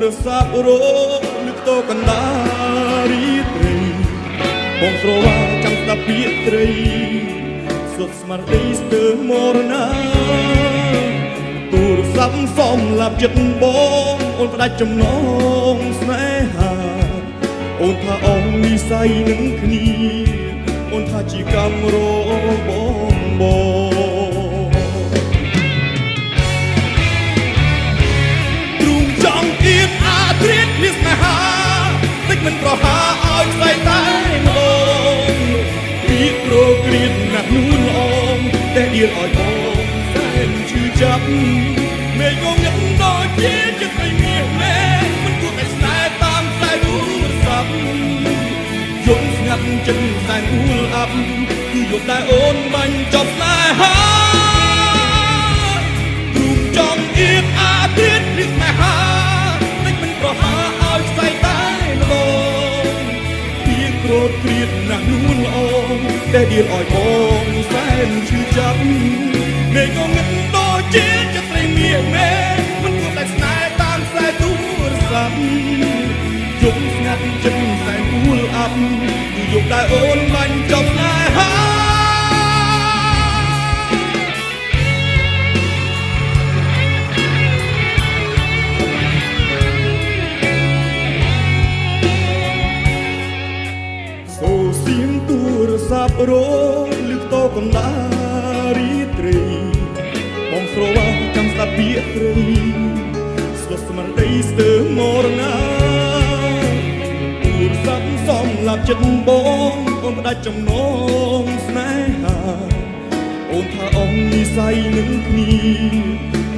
រស័ព្ទរលឹកតកណ្ដារីត្រីបងស្រវាចាំស្ដាប់ពាក្យត្រីសុខស្មារតីស្ទើរមរណាទូរស័ព្ទសំឡាប់ចិត្តបងអូនផ្ដាច់ចំណងស្នេហាអូនថាអងនិស័យនឹងគ្នាអូនថាជាកម្មរបងទ្រូងចង់អៀនអាត្រៀតលៀសស្នេហាតិចមិនប្រហាឲ្យស្ដីតែម្ដងពីក្រគ្រៀតណាស់នួនល្អងតែដៀលឲ្យបងសែនឈឺចាប់មេឃងងឹតដូចជាចិត្តមិនមានមេមិនគួរតែស្នេហ៍តាមខ្សែទូរស័ព្ទយំស្ងាត់ចិត្តសែនអ៊ូលអាប់គឺយប់ដែលអូនបាញ់ចប់ស្នេហាទ្រូងចង់អៀនអាត្រៀតលៀសស្នេហាតិចមិនប្រហាឲ្យស្ដីតែម្ដងពីក្រគ្រៀតណាស់នួនល្អងតែដៀលឲ្យបងសែនឈឺចាប់មេឃងងឹតដូចជាចិត្តត្រីមាសមេមិនគួរតែស្នេហ៍តាមខ្សែទូរស័ព្ទយំស្ងាត់ចិត្តសែនអ៊ូលអាប់គឺយប់ដែលអូនបាញ់ចប់ស្នេហាសូរសៀងទូរស័ព្ទរលឹកតកណ្ដារីត្រីបងស្រវាចាំស្ដាប់ពាក្យត្រីស្លុតស្មារតីស្ទើរមរណាទូរស័ព្ទសំឡាប់ចិត្តបងអូនផ្ដាច់ចំណងស្នេហាអូនថាអងនិស័យនឹងគ្នា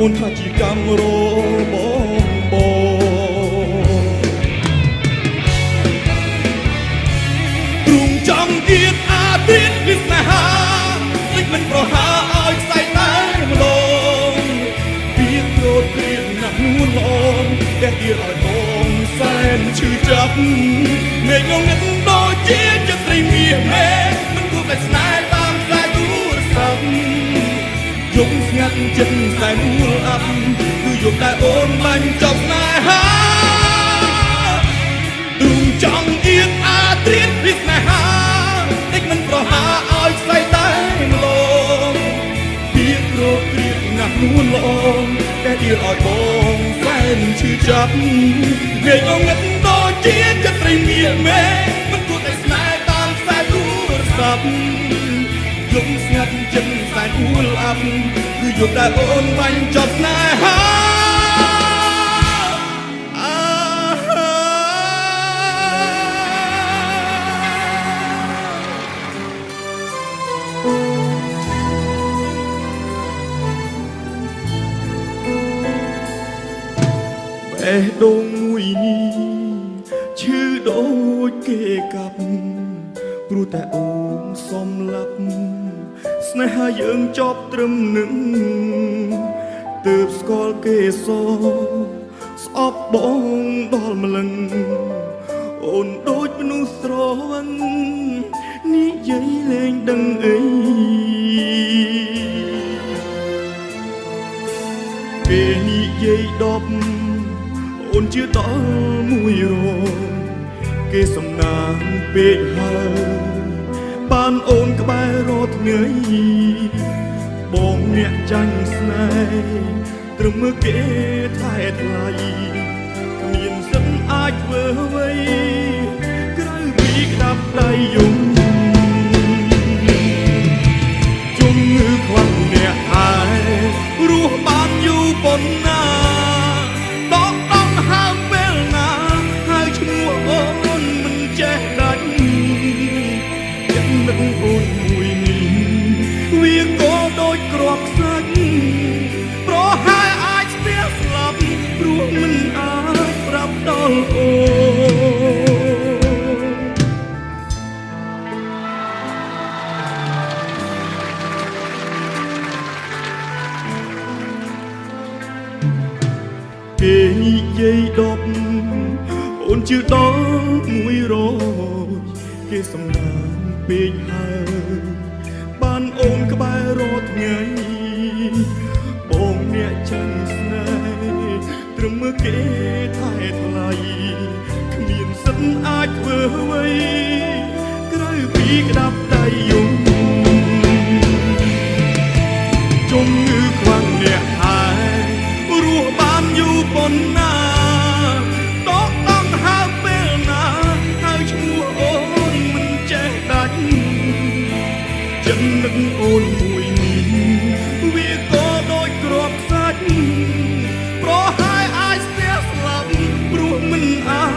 អូនថាជាកម្មរបងទ្រូងចង់អៀនអាត្រៀតលៀសស្នេហាតិចមិនប្រហាឲ្យស្ដីតែម្ដងពីក្រគ្រៀតណាស់នួនល្អងតែដៀលឲ្យបងសែនឈឺចាប់មេឃងងឹតដូចជាចិត្តត្រីមាសមេមិនគួរតែស្នេហ៍តាមខ្សែទូរស័ព្ទយំស្ងាត់ចិត្តសែនអ៊ូលអាប់គឺយប់ដែលអូនបាញ់ចប់ស្នេហាទ្រូងចង់អៀនអាត្រៀតលៀសស្នេហាតិចមិនប្រហាឲ្យស្ដីតែម្ដងពីក្រគ្រៀតណាស់នួនល្អងតែដៀលឲ្យបងសែនឈឺចាប់មេឃងងឹតដូចជាចិត្តត្រីមាសមេមិនគួរតែស្នេហ៍តាមខ្សែទូរស័ព្ទយំស្ងាត់ចិត្តសែនអ៊ូលអាប់គឺយប់ដែលអូនបាញ់ចប់ស្នេហាបេះដូងមួយនេះឈឺដូចគេកាប់ព្រោះតែអូនសំឡាប់ស្នេហាយើងចប់ត្រឹមនឹងទើបស្គាល់គេសស្អប់បងដល់ម្លឹងអូនដូចមនុស្សស្រវឹងនិយាយលែងដឹងអីពេលនិយាយដប់អូនជឿដល់មួយរងគេសំណាងពេកហើយបានអូនក្បែររត់ថ្ងៃបងអ្នកចាញ់ស្នេហ៍ត្រឹមមើលគេថែថ្លៃគ្មានសិនអាចធ្វើអ្វីក្រៅពីក្តាប់ដៃយំជុំងឺខ្វាន់អ្នកហើយរស់បានយូរប៉ុណ្ណានឹងអូនមួយនេះវាក៏ដូចគ្រាប់ខ្សាច់ប្រហែលអាចស្ទះស្លាប់ព្រោះមិនអាចប្រាប់ដល់អូគេនិយាយដប់អូនជឿដល់100គេសំណាងពេកហើយបានអូនក្បែររាល់ថ្ងៃបងអ្នកចាញ់ស្នេហ៍ត្រឹម មើលគេថែថ្លៃគ្មានសិនអាចធ្វើអ្វីក្រៅពីក្តាប់ដៃយំជំងឺខ្វាំងអ្នកហើយរស់បានយូរប៉ុណ្ណាតកតំហើពេលណាហើយឈ្មោះអូនមិនចេះដាច់ចិត្តនឹងអូនមួយនេះវាក៏ដូចគ្រាប់ខ្សាច់ប្រហែលអាចស្ទះស្លាប់ព្រោះមិនអាច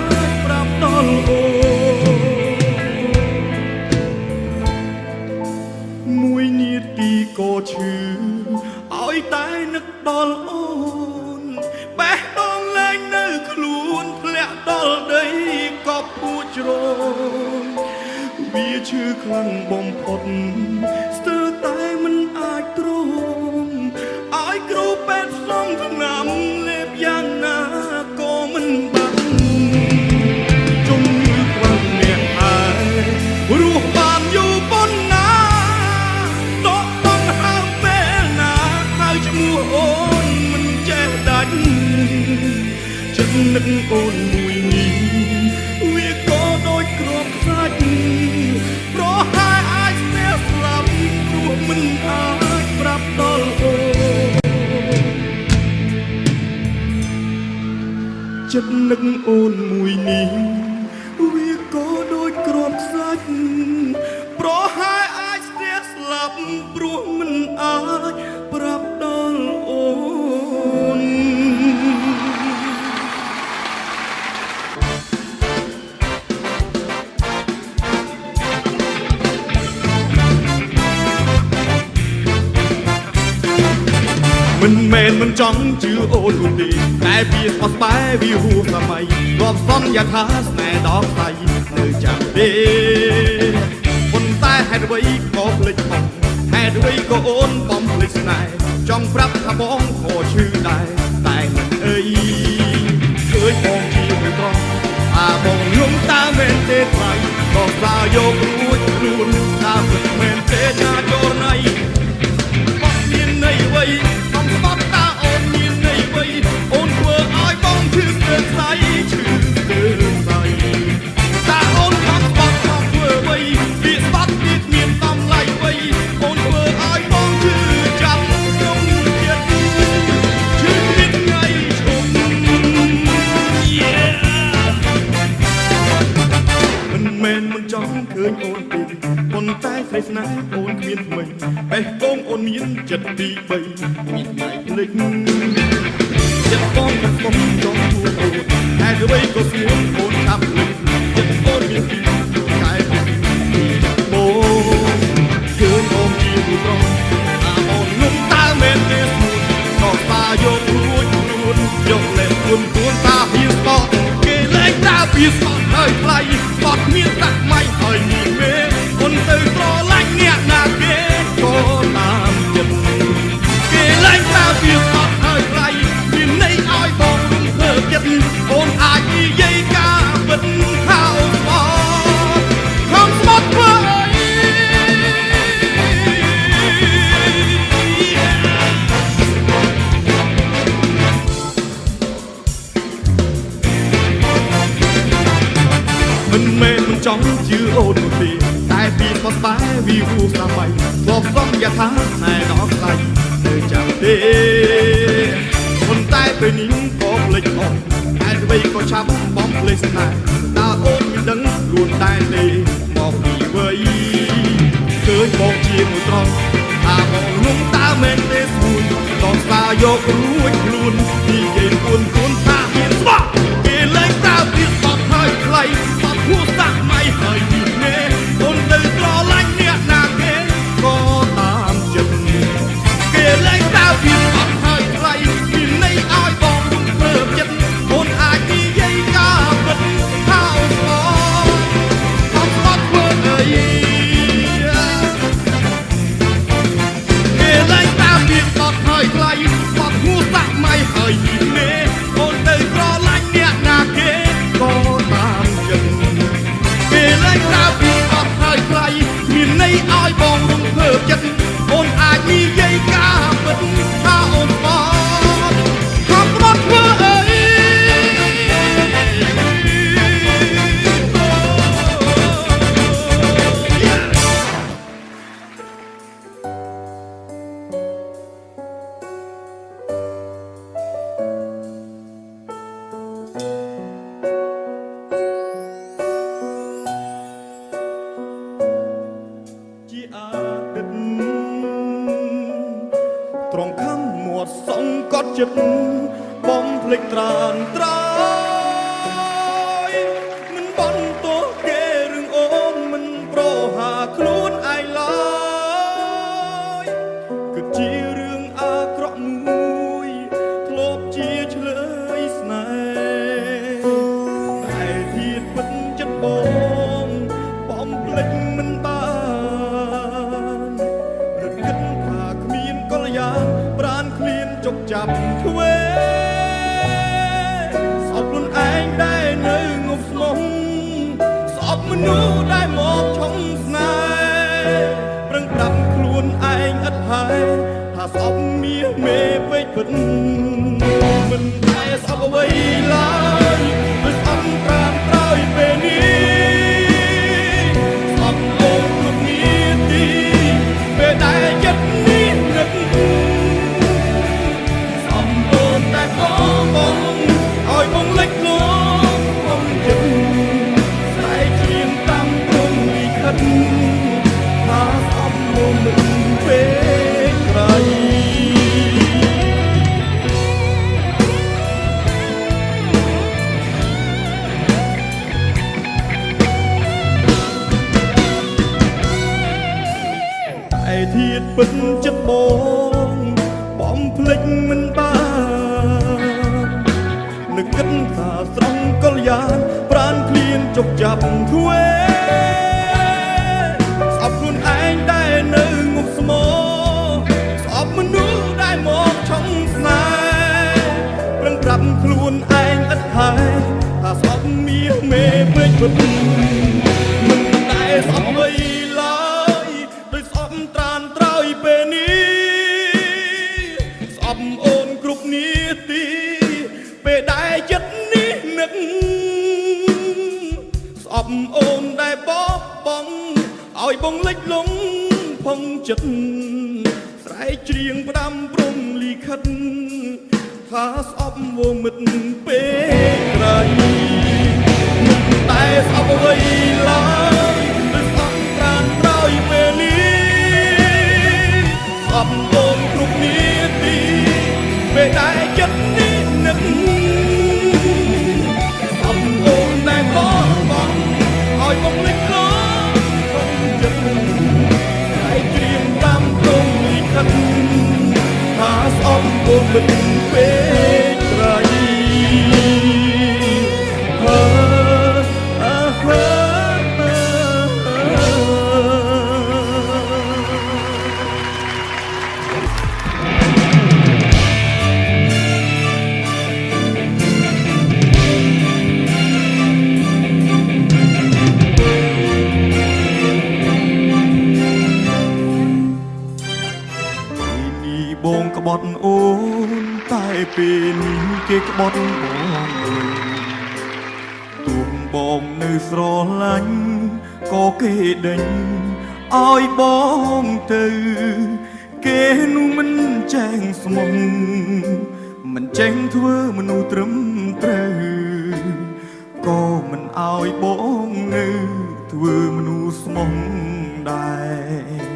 ប្រាប់ដល់អូនមួយនាទីក៏ឈឺឲ្យតែនឹកដល់អូនបេះដូងលែងនៅខ្លួនធ្លាក់ដល់ដីក៏ពួចជ្រងវាឈឺខ្លាំងបំផុតស្ទើរតែមិនអាចទ្រាំឲ្យគ្រូពេទ្យសុំថ្នាំលេបយ៉ាងណាក៏មិនបានជំងឺខ្លាំងអ្នកហើយរស់បានយូរប៉ុណ្ណាតកតំហើមពេលណាហើយឈ្មោះអូនមិនចេះដាច់ចិត្តនឹកអូនមួយនេះវាក៏ដូចគ្រាប់ខ្សាច់ប្រហែលអាចស្ទះស្លាប់ព្រោះមិនអាចប្រាប់ដល់អូនចិត្តនឹកអូនមួយនេះវាក៏ដូចគ្រាប់ខ្សាច់ប្រហែលអាចស្ទះស្លាប់ព្រោះមិនអាចប្រាប់ដល់អូនមិនមែនមិនចង់ជឿអូននោះទេតែវាស្បស្បែវាហួសសម័យរាប់សន្យាថាស្នេហ៍ដល់ថ្លៃនៅចាំទេប៉ុន្តែហេតុអ្វីក៏ភ្លេចផងហេតុអ្វីក៏អូនបំភ្លេចស្នេហ៍ចង់ប្រាប់ថាបងក៏ឈឺដែរតែមិនអីឃើញបងជាមួយត្រង់អាបងយំតើមែនទេថ្លៃក៏ស្ដាយយករួចខ្លួនតើពិតមែនទេណាចូលណៃបងមានន័យអ្វីស្បត់តាអូនមានន័យអ្វីអូនធ្វើឲ្យបងឈឺស្ទើរស្ដាយឈឺស្ទើរស្ដាយតាអូនខំស្បត់ខំធ្វើអ្វីវាស្បត់ទៀតមានតម្លៃអ្វីអូនធ្វើឲ្យបងឈឺចាំក្នុងចិត្តឈឺមានថ្ងៃឈប់មិនមែនមិនចង់ឃើញអូនទេប៉ុន្តែស្រីស្នេហ៍អូនគ្មានថ្មីបេះដូងអូនមានចិត្តទី3មានថ្ងៃភ្លេចចិត្តបងមិនស្មោះចង់ជួបអូនតែអ្វីក៏ស្ងួនអូនឆាប់ភ្លេចចិត្តអូនមានទីកែបងឃើញអូនជាមួយត្រង់អាអូនងំតើមែនទេស្ងួនក៏តាយករួចខ្លួនយកលេខខ្លួនតាហ៊ានស្បត់គេលែងតាពីស្បត់ហើយថ្លៃស្បត់មានតាក់ម៉ៃហើយមានមេអូនទៅត្រឡាញ់អ្នកណាគេក៏តាមចិត្តគេលែងតាពីស្បត់ហើយថ្លៃមានន័យឲ្យបងធ្វើចិត្តអូនអាចនិយាយការពិតហៅស្បត់ខំស្បត់ធ្វើអីមិនមែនមិនចង់ជឿអូននោះទេតែពីស្បត់បែវាហួសសម័យบอกសន្យាថាណែដល់ថ្លៃនៅចាំទេប៉ុន្តែពេលនេះក៏ភ្លេចអស់តែអ្វីក៏ឆាប់បំភ្លេចស្នេហ៍តើអូនមិនដឹងខ្លួនតែទេមកពីអ្វីឃើញបងជាមួយត្រង់ថាបងលងតើមែនទេស្រួលដល់ស្ដាយយករួចខ្លួននិយាយខ្លួនថាមានស្បត់គេលែងតើពីស្បត់ហើយថ្លៃស្បត់ហួសសម័យហើយមានមេអូនទៅត្រឡាញ់អ្នកណាគេក៏តាមចិត្តគេលែងតើពីស្បត់ហើយថ្លៃមានន័យឲ្យបងធ្វើចិត្តអូនអាចនិយាយការពិតហៅស្បត់ខំស្បត់ធ្វើអីគេលែងតើពីស្បត់ហើយថ្លៃស្បត់ហួសសម័យហើយមានមេអូន ចិត្តបំភ្លេចត្រានត្រយមិនបន្ទោសគេរឿងអូនមិនប្រហាខ្លួនឯងឡើយគឺជារឿងអាក្រក់មួយធ្លាប់ជាឆ្លើយស្នេហ៍តែធាតពិតចិត្តបងបំភ្លេចមិនបានរត់គិតថាគ្មានកល្យានប្រានឃ្លានចុកចាប់ទ្វេស្អប់ខ្លួនឯងដែលនៅងប់ស្មុំស្អប់មនុស្សដែលមកឆុងស្នេហ៍ប្រឹងប្រាប់ខ្លួនឯងឥតហើយថាស្អប់មាសមេពេកពិតមិនតែស្អប់អ្វីឡើយមិនស្អប់ត្រាំត្រោយពេលនេះស្អប់អូនគ្រប់នាទីពេលដែលចិត្តនេះនឹកស្អប់អូនតែបងឲ្យបងលេចលោកបងចិត្តស្រែកជាងតាមព្រំលិខិតថាស្អប់អូនមិនពេលក្រៃតែធាតពិតចិត្តបងបំភ្លេចមិនបាននឹកគិតថាស្រង់កល្យានប្រានឃ្លានចុកចាប់ទ្វេស្អប់ខ្លួនឯងដែលនៅងប់ស្មោស្អប់មនុស្សដែលមកឆុងស្នេហ៍ប្រឹងប្រាប់ខ្លួនឯងឥតហើយថាស្អប់មាសមេពេកពិតមិនតែស្អប់អ្វីឡើយដោយស្អប់ត្រានត្រោយពេលនេះស្អប់អូនគ្រប់នាទីពេលដែលចិត្តនេះនឹកស្អប់អូនដែលបបង់ឲ្យបងលិចលងផុងចិត្តស្រែកច្រៀងផ្ដាំព្រំលិខិតថាស្អប់វមិត្តពេលក្រៃមិនតែស្អប់អ្វីឡើយដោយស្អប់ត្រានត្រោយពេលនេះស្អប់អូនគ្រប់នាទីពេលដែលចិត្តនេះនឹកស្អប់អូនដែលបងឲ្យបងលេចលោកបងចិត្តឲ្យច្រៀងតាមព្រំលិខិតថាស្អប់អូនមិនពេលក្រៃបងក្បត់អូនតែពេលនេះគេក្បត់បងទួងបងនៅស្រឡាញ់ក៏គេដេញឲ្យបងទៅគេនោះមិនចែងស្មុំមិនចេញធ្វើមនុស្សត្រឹមត្រូវក៏មិនឲ្យបងនៅធ្វើមនុស្សស្មុំដែរ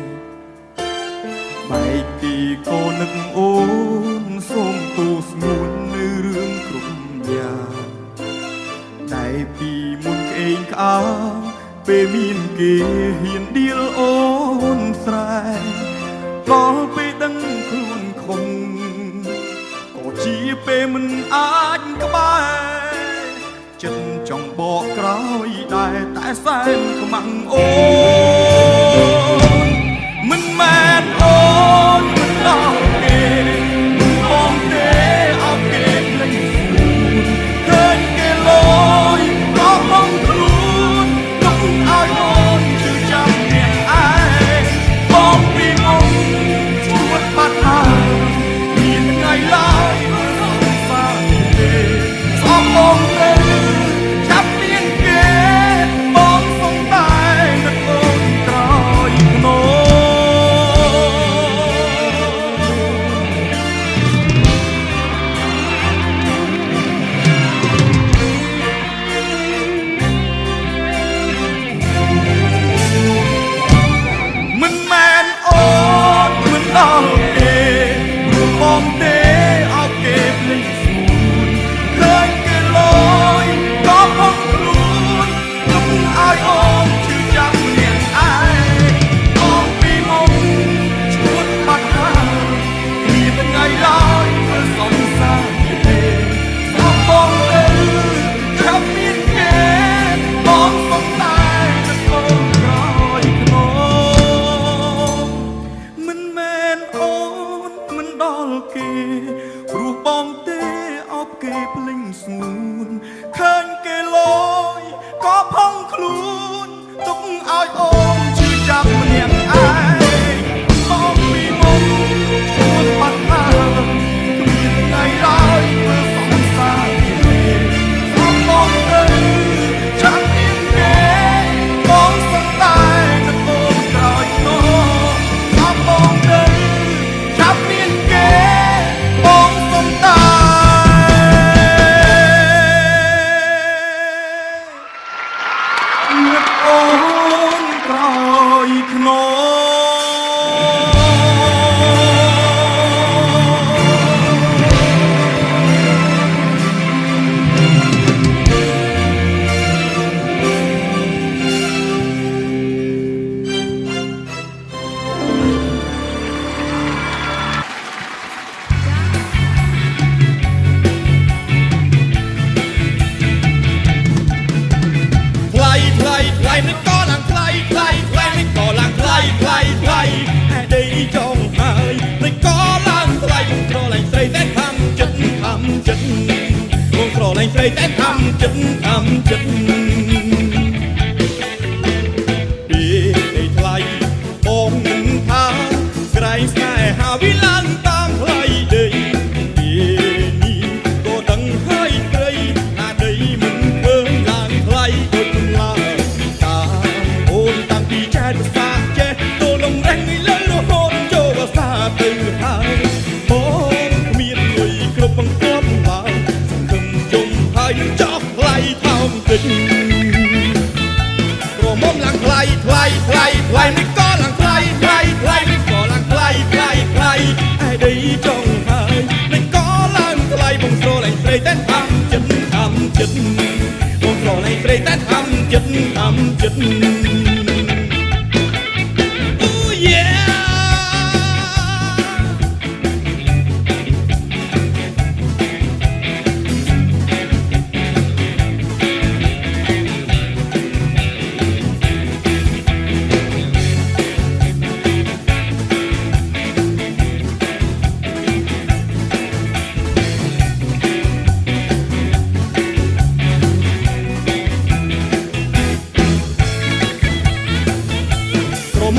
បែកពីក៏នឹកអូនសូមទូស្ងួននៅរឿងគ្រប់យ៉ាងតែពីមុនក្អេងក្អាងពេលមានគេហ៊ានដៀលអូនស្រែដល់ពេលដឹងខ្លួនខំក៏ជាពេលមិនអាចក្បែរចិត្តចង់បកក្រោយដែរតែសែនខ្មាំងអូនមិនមែនអូនមិនដល់គេបងទេអោគេភ្លេចខ្លួនឃើញគេលយក៏បងខ្លួនទុកឲ្យអូនជឿចាំអ្នកឯងបងពីមុនជួបបាត់ហើយមានថ្ងៃឡើយសង្សារទេស្អប់បងទេចាប់មានគេបងសុំតែនឹកអូនក្រោយខ្នង ស្រីតែធម្មចិត្តធម្មចិត្តពេលថ្លៃបងមិនថាក្រែងស្នេហាវិឡើងតាមថ្លៃដីពេលនេះក៏ដឹងហើយព្រៃអាដីមិនធ្វើឡើងថ្លៃដូចចម្លើយតាមអូនតាំងពីចែកភាសាចេះទល់លំរែងលើរហូតចូលភាសាទៅហើយបងគ្មានលុយគ្រប់បង្គាប់ឡើយសង្ឃឹមជុំហើយនឹងចោះថ្លៃថោកតិចក្រមុំឡើងថ្លៃថ្លៃថ្លៃថ្លៃមិនក៏ឡើងថ្លៃថ្លៃថ្លៃមិនក៏ឡើងថ្លៃថ្លៃថ្លៃឯដីចង់ហើយមិនក៏ឡើងថ្លៃបងស្រឡាញ់ស្រីតែធម្មចិត្តធម្មចិត្តបងស្រឡាញ់ស្រីតែធម្មចិត្តធម្មចិត្តអូយេ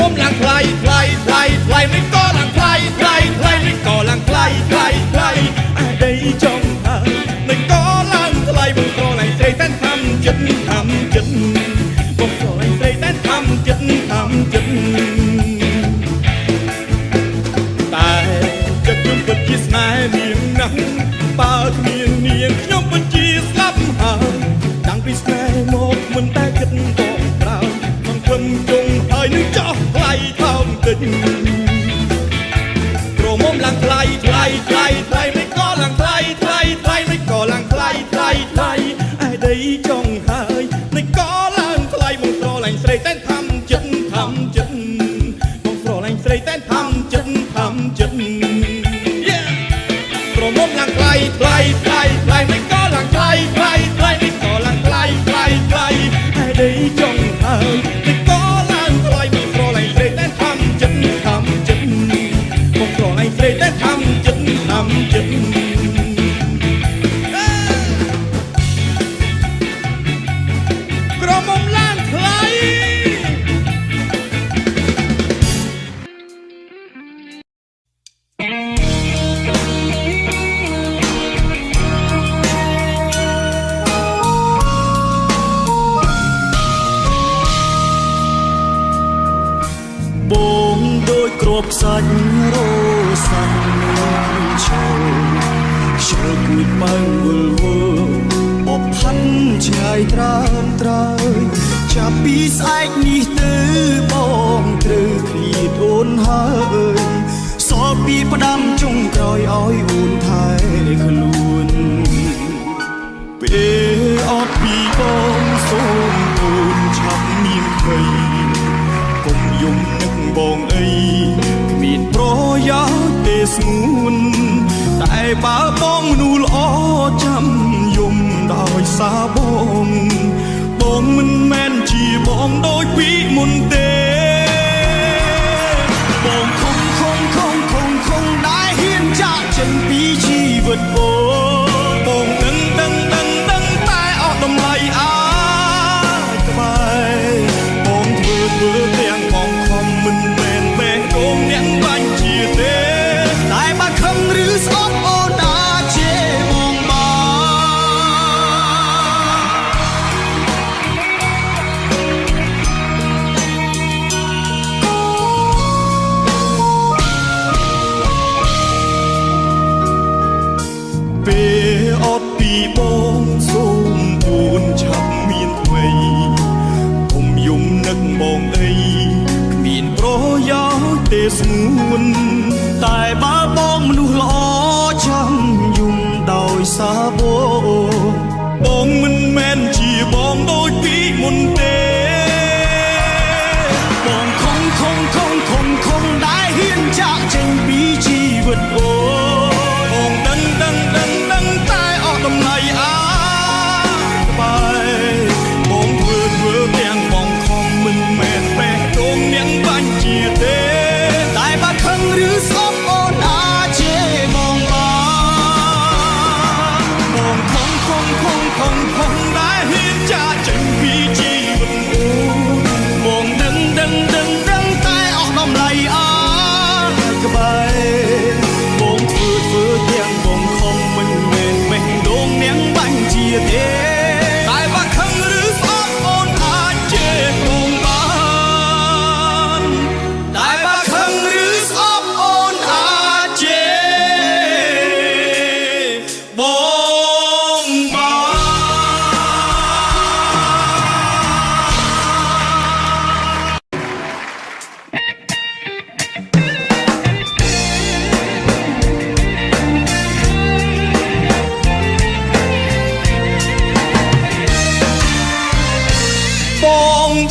មុំឡើងថ្លៃថ្លៃថ្លៃថ្លៃមិនក៏ឡើងថ្លៃថ្លៃថ្លៃមិនក៏ឡើងថ្លៃថ្លៃថ្លៃអាដីចង់ហើយមិនក៏ឡើងថ្លៃបងស្រឡាញ់ស្រីតែធម្មចិត្តធម្មចិត្តបងស្រឡាញ់ស្រីតែធម្មចិត្តធម្មចិត្តតែចិត្តខ្ញុំពិតជាស្នេហ៍នាងណាស់បើគ្មាននាងខ្ញុំពិតជាស្លាប់ហើយតាំងពីស្នេហ៍មកមិនតែគិតបងក្រោយសង្ឃឹមជុំហើយនឹងចោះថ្លៃថោកតិចក្រមុំឡើងថ្លៃថ្លៃថ្លៃថ្លៃមិនក៏ឡើងថ្លៃថ្លៃថ្លៃមិនក៏ឡើងថ្លៃថ្លៃថ្លៃឯដីចង់ហើយមិនក៏ឡើងថ្លៃបងស្រឡាញ់ស្រីតែធម្មចិត្តធម្មចិត្តបងស្រឡាញ់ស្រីតែធម្មចិត្តធម្មចិត្តក្រមុំឡើងថ្លៃថ្លៃថ្លៃថ្លៃមិនក៏ឡើងថ្លៃថ្លៃថ្លៃមិនក៏ឡើងថ្លៃថ្លៃថ្លៃឯដីចង់ហើយមិនក៏ឡើងថ្លៃបងស្រឡាញ់ស្រីតែធម្មចិត្តធម្មចិត្តបងស្រឡាញ់ស្រីតែធម្មចិត្តធម្មចិត្តក្រមុំឡើងថ្លៃបងដូចគ្រាប់សាច់រោសាច់ឈោឈើគួយបើវល់វល់បបផាន់ឆ្ងាយត្រើមត្រើយចាប់ពីស្អែកនេះទៅបងត្រូវឃ្លាតអូនហើយសល់ពីផ្ដាំចុងក្រោយឲ្យអូនថែខ្លួនពេលអត់ពីបងសូមអូនឆាប់មានភ័យកុំយំនឹកបងអីគ្មានប្រយោជន៍ទេស្ងួនតែបើបងនោះល្អចាំយំដោយសារបងមិនមែនជាបងដូចពីមុនទេបងខំដែលហ៊ានចាក់ចេញពីជីវិតបងដឹងតែអស់តម្លៃអាចក្បែរបងធ្វើទាំងបងខំមិនមែនបេះដូងអ្នកបាញ់ជាទេតែបើខឹងឬស្អប់អូនអាចជេរបងបាន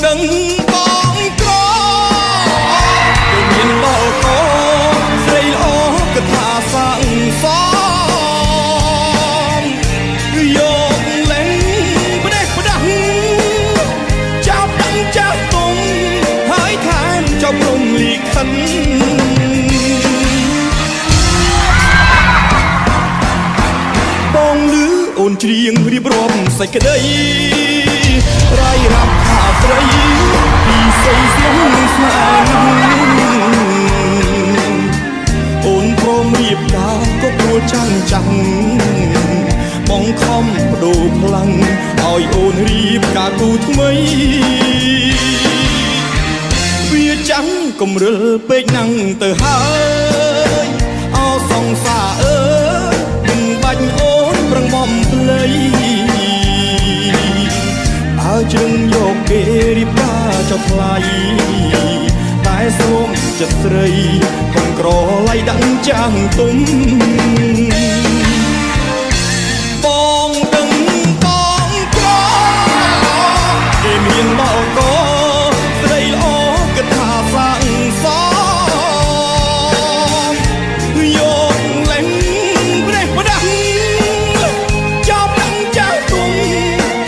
ដឹងបងក្រគេមានបោកស្រីល្អកថាសាំងសមយកលេងផ្ដេសផ្ដាស់ចាប់ដឹងចាស់ទុំហើយថែមចប់រំលីខិនបងលឺអូនច្រៀងរៀបរាប់សេចក្តីរាយរាប់ថាស្រីពីស្រីស្ងស្នេហ៍អូនព្រមរៀបការក៏ព្រួលចាំងចាំងបងខំបដូរខ្លាំងឲ្យអូនរៀបការគូថ្មីវាចាំងកំរិលពេកណាំងទៅហើយអោសងសាអើយមិនបាច់អូនប្រឹងបំភ្លៃអើជឹងយកគេរៀបការចុះថ្លៃតែសូមចិត្តស្រីកុំក្រឡៃដាក់ចាំងទុំបងដឹងបងក្រគេមានបោកស្រីល្អគិតថាសាំងសមយកលេងប្រេះផ្ដាស់ចាប់ដឹងចាស់ទុំ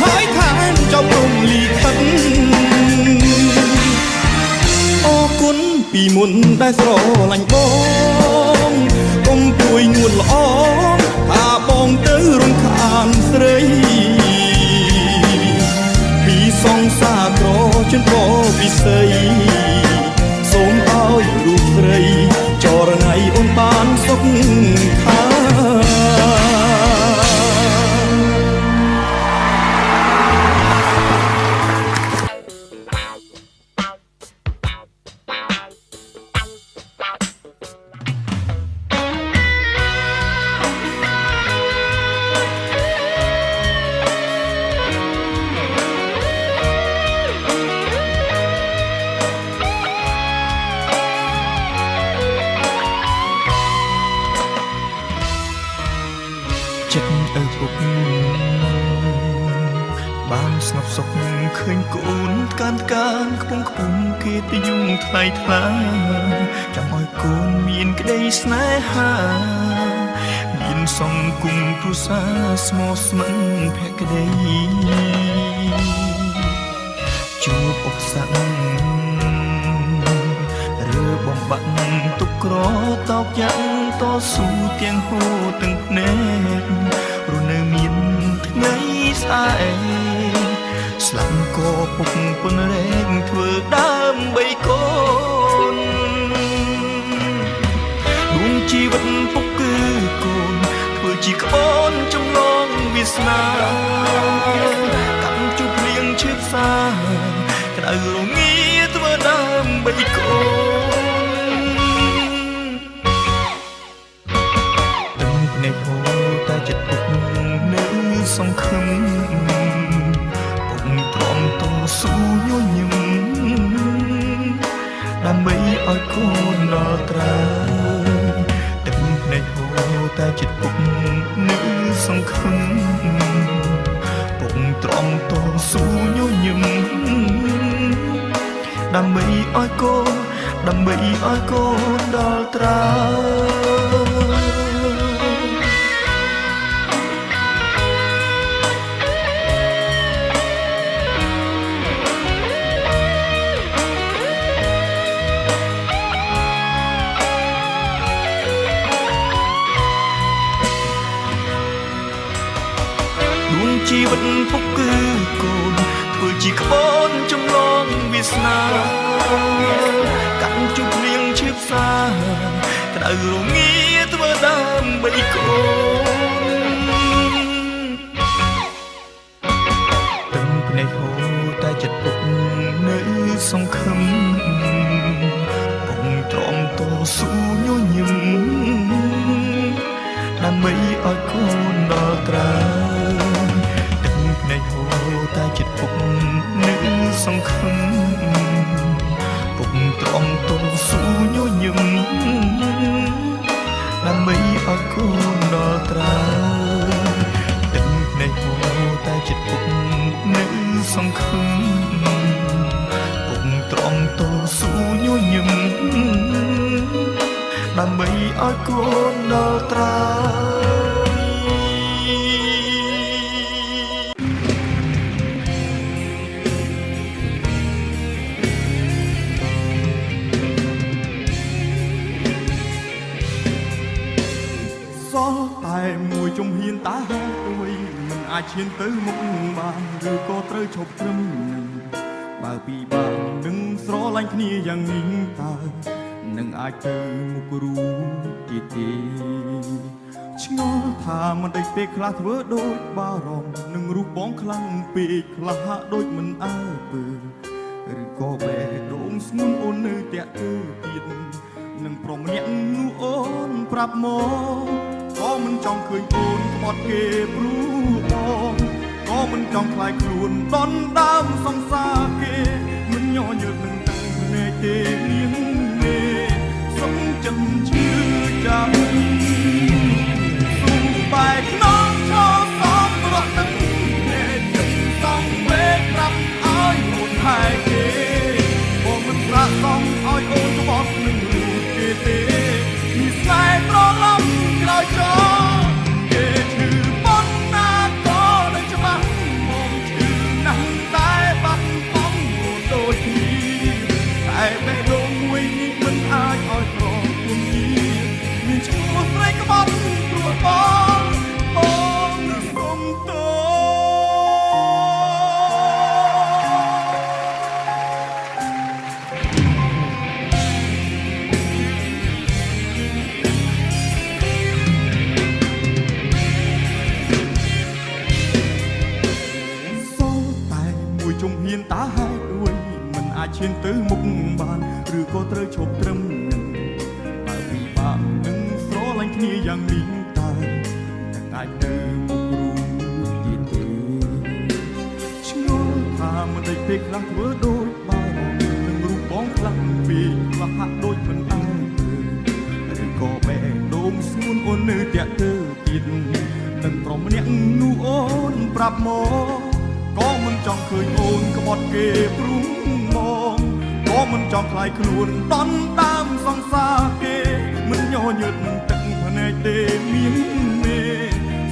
ហើយថែមចប់រំលីខិនអរគុណពីមុនដែលស្រឡាញ់បងកុំពួយងួនល្អថាបងទៅរំខានស្រីពីសងសាក្រជិនក៏ពិសីសូមឲ្យរូបស្រីចរណៃអូនបានសុខខាចិត្តឪពុកបានស្ងប់សុខឃើញកូនកាន់កានខ្ពង់ខ្ពស់គេទៅយំថ្លៃថ្លាចាំឲ្យកូនមានក្តីស្នេហាមានសង្គមគ្រួសារស្មោះស្ម័គ្រភក្តីជួបឧបសគ្គឬបំបាក់ទុក្ខក្រតោកយ៉ាងតស៊ូទាំងហូរទាំងភ្នែករស់នៅមានថ្ងៃស្អែកស្លាប់ក៏ពុកពនរែងធ្វើដើម្បីកូនដួងជីវិតពុកគឺកូនធ្វើជាក្បូនចម្លងវាសនាកាន់ជុំលៀងឈឺផ្សាក្តៅរងាធ្វើដើម្បីកូនទឹកភ្នែកហូរតែចិត្តពុកនៅសង្ឃឹមពុកទ្រាំតស៊ូញញឹមដើម្បីឲ្យកូនដល់ត្រើយទឹកភ្នែកហូរតែចិត្តពុកនៅសង្ឃឹមពុកទ្រាំតស៊ូញញឹមដើម្បីឲ្យកូនដល់ត្រើយជីវិតពុកគឺកូនធ្វើជាក្បូនចម្លងវាសនាកាន់ជុំលៀងឈឺផ្សាក្តៅរងាធ្វើដើម្បីកូនទឹកភ្នែកហូរតែចិត្តពុកនៅសង្ឃឹមពុកទ្រាំតស៊ូញញឹមដើម្បីឲ្យកូនដល់ត្រើយភ្នែកហូរតែចិត្តពុកនៅសង្ឃឹមពុកទ្រាំតស៊ូញញឹមដើម្បីឲ្យកូនដល់ត្រើយទឹកភ្នែកហូរតែចិត្តពុកនៅសង្ឃឹម ញឹមដើម្បីឲ្យកូនដល់ត្រើសល់តែមួយជំហានតាមួយមិនអាចឈានទៅមុខបានឬក៏ត្រូវឈប់ត្រឹមនឹងបើពីបាននឹងស្រឡាញ់គ្នាយ៉ាងនេះតើនឹងអាចទៅមុខរូបទៀតទេឆ្ងល់ថាមិនដេចពេលខ្លះធ្វើដូចបារម្ភនឹងរូបបងខ្លាំងពេកខ្លះហាក់ដូចមិនអើពើឬក៏បេះដូងស្ងួនអូននៅតែទៅទៀតនឹងព្រមម្នាក់នោះអូនប្រាប់មកក៏មិនចង់ឃើញអូនក្បត់គេព្រោះបងក៏មិនចង់ខ្លាចខ្លួនដនដើមសង្សារគេមិនញញើតនឹងតែភ្នែកទេនាងមេសុំចិនជឿចាំសុំបែកក្នុងឈរសំរត់ទឹកទេចិត្តសំវេប្រាប់ឲ្យអូនហើយគេបងមិនប្រាក់សំឲ្យអូនក្បត់នឹងរូបគេទេមានស្នេហ៍ប្រឡំក្រោយចោលគេឈឺប៉ុណ្ណាក៏នឹងច្បាស់មកឈឺណាស់តែបាត់បង់អូនដូចគ្នាតែបេះដូងមួយនេះមិនអាចឲ្យប្រគំញីមានឈ្មោះស្រីក្បត់ព្រោះបងសុំទោជំហានតាហើយមួយមិនអាចឈានទៅមុខបានឬក៏ត្រូវឈប់ត្រឹមនឹងបើពីបាននឹងស្រឡាញ់គ្នាយ៉ាងនេះតើនឹងអាចទៅមុខរូបទៀតទេឆ្ងល់ថាមិនដេចពេលខ្លះធ្វើដូចបារម្ភនឹងរូបបងខ្លាំងពេកខ្លះហាក់ដូចមិនអើឬក៏បេះដូងស្ងួនអូននៅតែទៅទៀតនឹងព្រមម្នាក់នោះអូនប្រាប់មកក៏មិនចង់ឃើញអូនក្បត់គេព្រោះមកក៏មិនចង់ខ្លាចខ្លួនដន់ដើមសង្សារគេមិនញញើតនឹងទឹកភ្នែកទេមានមេ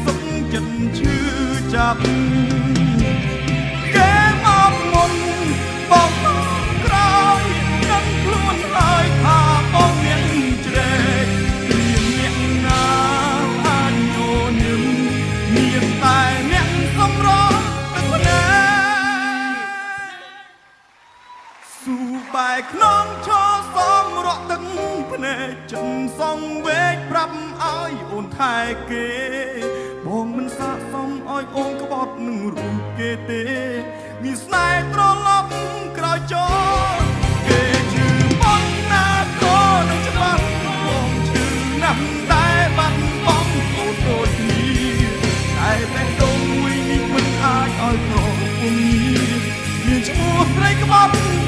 សុំចិត្តឈឺចាប់គេមកមុនបងក្រោយនឹងខ្លួនហើយថាបងមានជ្រែកមានអ្នកណាអាចញញឹមមានតែអ្នកសម្រស់បែកក្នុងឈរសំរក់ទឹកភ្នែកចិនសងវេកប្រាប់ឲ្យអូនថែគេបងមិនស័ក្តិសមឲ្យអូនក្បត់នឹងរូបគេទេមានស្នេហ៍ត្រឡប់ក្រោយចោលគេជឿបងណាក៏នឹងច្បាស់បងជឿណាស់តែបាត់បង់អូនដូចគ្នាតែបេះដូងមួយនេះមិនអាចឲ្យប្រគំមានឈ្មោះស្រីក្បត់